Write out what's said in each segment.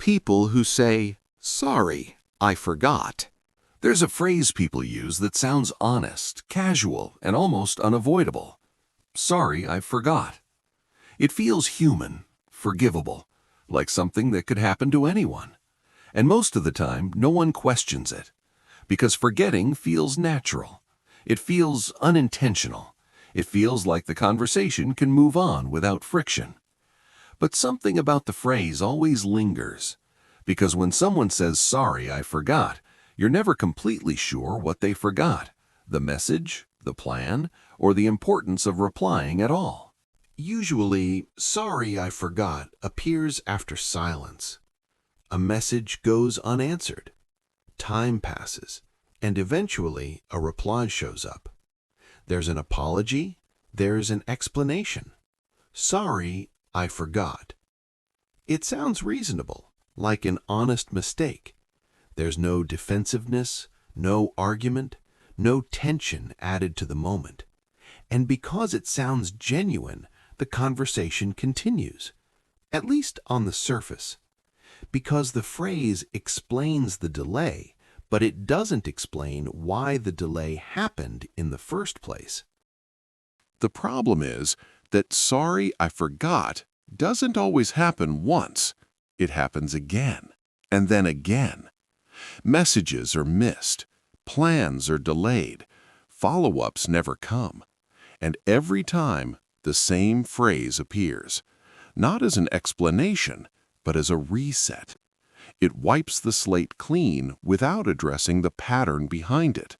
People who say, "Sorry, I forgot." There's a phrase people use that sounds honest, casual, and almost unavoidable. Sorry, I forgot. It feels human, forgivable, like something that could happen to anyone. And most of the time, no one questions it, because forgetting feels natural. It feels unintentional. It feels like the conversation can move on without friction. But something about the phrase always lingers, because when someone says, "Sorry, I forgot," you're never completely sure what they forgot, the message, the plan, or the importance of replying at all. Usually, "Sorry, I forgot" appears after silence. A message goes unanswered. Time passes, and eventually a reply shows up. There's an apology, there's an explanation. "Sorry, I forgot." It sounds reasonable, like an honest mistake. There's no defensiveness, no argument, no tension added to the moment. And because it sounds genuine, the conversation continues, at least on the surface. Because the phrase explains the delay, but it doesn't explain why the delay happened in the first place. The problem is that "sorry, I forgot" doesn't always happen once. It happens again, and then again. Messages are missed, plans are delayed, follow-ups never come. And every time, the same phrase appears, not as an explanation, but as a reset. It wipes the slate clean without addressing the pattern behind it.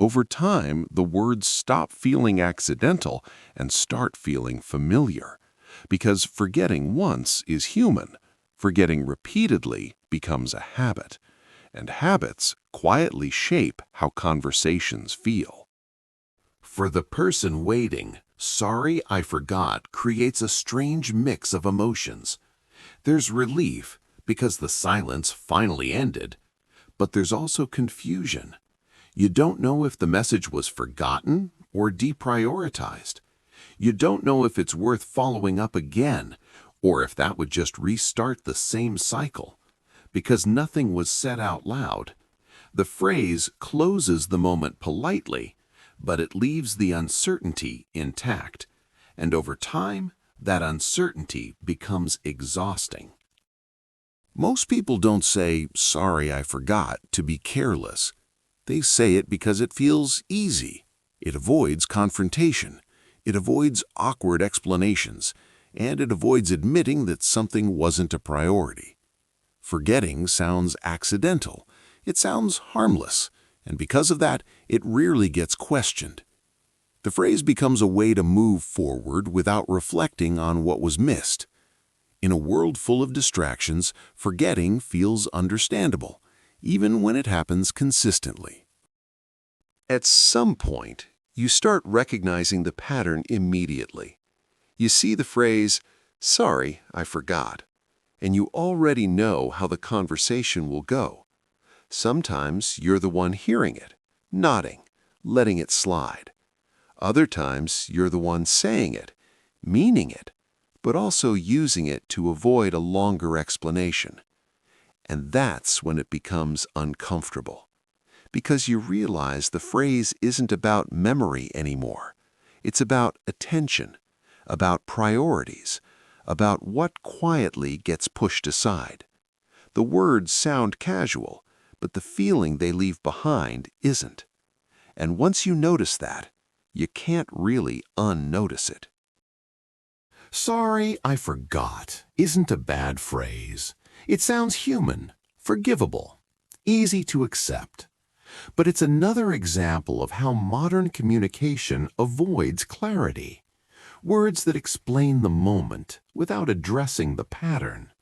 Over time, the words stop feeling accidental and start feeling familiar, because forgetting once is human. Forgetting repeatedly becomes a habit, and habits quietly shape how conversations feel. For the person waiting, "Sorry, I forgot" creates a strange mix of emotions. There's relief because the silence finally ended, but there's also confusion. You don't know if the message was forgotten or deprioritized. You don't know if it's worth following up again, or if that would just restart the same cycle. Because nothing was said out loud. The phrase closes the moment politely, but it leaves the uncertainty intact. And over time, that uncertainty becomes exhausting. Most people don't say, "Sorry, I forgot," to be careless. They say it because it feels easy. It avoids confrontation. It avoids awkward explanations. And it avoids admitting that something wasn't a priority. Forgetting sounds accidental. It sounds harmless. And because of that, it rarely gets questioned. The phrase becomes a way to move forward without reflecting on what was missed. In a world full of distractions, forgetting feels understandable, even when it happens consistently. At some point, you start recognizing the pattern immediately. You see the phrase, "Sorry, I forgot," and you already know how the conversation will go. Sometimes you're the one hearing it, nodding, letting it slide. Other times you're the one saying it, meaning it, but also using it to avoid a longer explanation. And that's when it becomes uncomfortable, because you realize the phrase isn't about memory anymore. It's about attention, about priorities, about what quietly gets pushed aside. The words sound casual, but the feeling they leave behind isn't. And once you notice that, you can't really unnotice it. "Sorry, I forgot" isn't a bad phrase. It sounds human, forgivable, easy to accept. But it's another example of how modern communication avoids clarity. Words that explain the moment without addressing the pattern.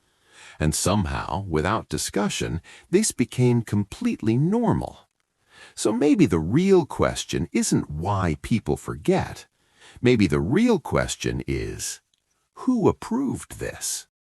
And somehow, without discussion, this became completely normal. So maybe the real question isn't why people forget. Maybe the real question is, who approved this?